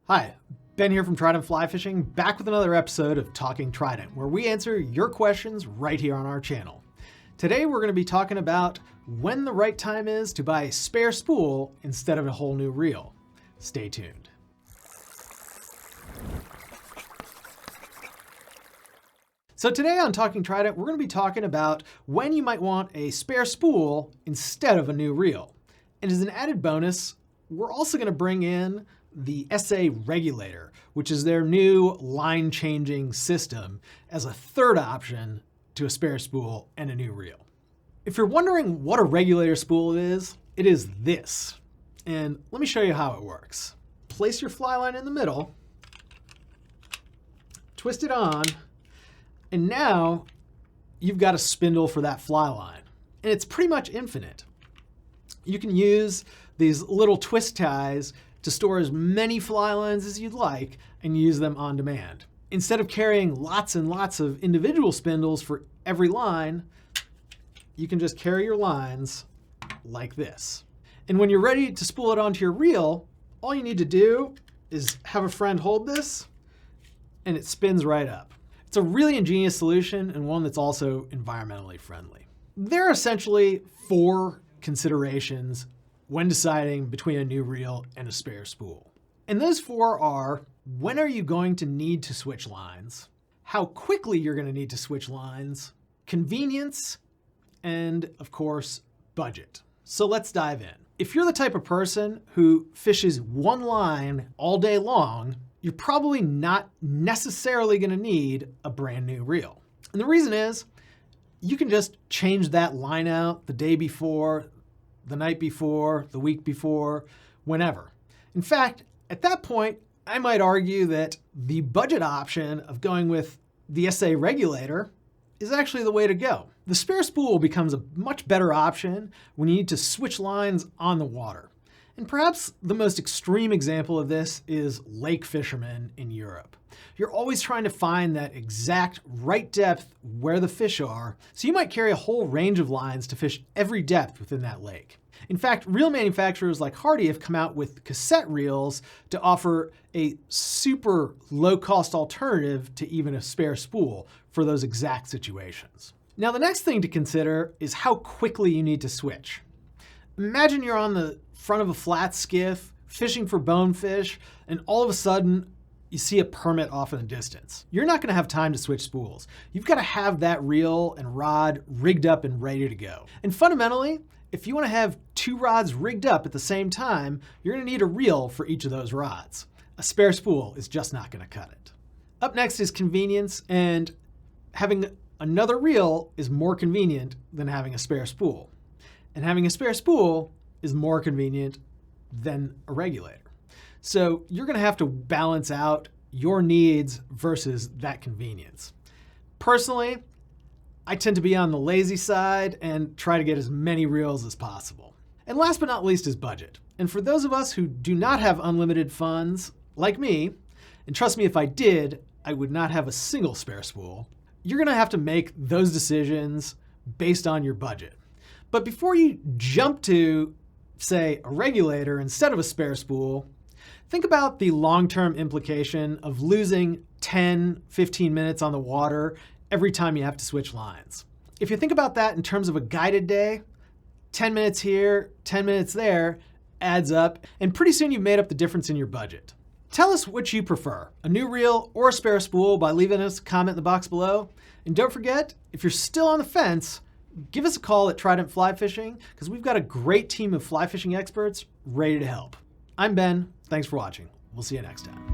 Hi, Ben here from Trident Fly Fishing, back with another episode of Talking Trident, where we answer your questions right here on our channel. Today we're going to be talking about when the right time is to buy a spare spool instead of a whole new reel. Stay tuned. So today on Talking Trident, we're going to be talking about when you might want a spare spool instead of a new reel. And as an added bonus, we're also going to bring in the SA Regulator, which is their new line-changing system, as a third option to a spare spool and a new reel. If you're wondering what a regulator spool is, it is this. And let me show you how it works. Place your fly line in the middle, twist it on, and now you've got a spindle for that fly line. And it's pretty much infinite. You can use these little twist ties to store as many fly lines as you'd like and use them on demand. Instead of carrying lots and lots of individual spindles for every line, you can just carry your lines like this. And when you're ready to spool it onto your reel, all you need to do is have a friend hold this and it spins right up. It's a really ingenious solution and one that's also environmentally friendly. There are essentially 4 considerations when deciding between a new reel and a spare spool. And those 4 are: when are you going to need to switch lines, how quickly you're going to need to switch lines, convenience, and of course, budget. So let's dive in. If you're the type of person who fishes one line all day long, you're probably not necessarily going to need a brand new reel. And the reason is, you can just change that line out the day before, the night before, the week before, whenever. In fact, at that point, I might argue that the budget option of going with the SA Regulator is actually the way to go. The spare spool becomes a much better option when you need to switch lines on the water. And perhaps the most extreme example of this is lake fishermen in Europe. You're always trying to find that exact right depth where the fish are, so you might carry a whole range of lines to fish every depth within that lake. In fact, reel manufacturers like Hardy have come out with cassette reels to offer a super low-cost alternative to even a spare spool for those exact situations. Now, the next thing to consider is how quickly you need to switch. Imagine you're on the front of a flat skiff, fishing for bonefish, and all of a sudden, you see a permit off in the distance. You're not going to have time to switch spools. You've got to have that reel and rod rigged up and ready to go. And fundamentally, if you want to have 2 rods rigged up at the same time, you're going to need a reel for each of those rods. A spare spool is just not going to cut it. Up next is convenience, and having another reel is more convenient than having a spare spool. And having a spare spool is more convenient than a regulator. So you're going to have to balance out your needs versus that convenience. Personally, I tend to be on the lazy side and try to get as many reels as possible. And last but not least is budget. And for those of us who do not have unlimited funds, like me, and trust me, if I did, I would not have a single spare spool, you're going to have to make those decisions based on your budget. But before you jump to, say, a regulator instead of a spare spool, think about the long-term implication of losing 10, 15 minutes on the water every time you have to switch lines. If you think about that in terms of a guided day, 10 minutes here, 10 minutes there adds up, and pretty soon you've made up the difference in your budget. Tell us which you prefer, a new reel or a spare spool, by leaving us a comment in the box below. And don't forget, if you're still on the fence, give us a call at Trident Fly Fishing, because we've got a great team of fly fishing experts ready to help. I'm Ben. Thanks for watching. We'll see you next time.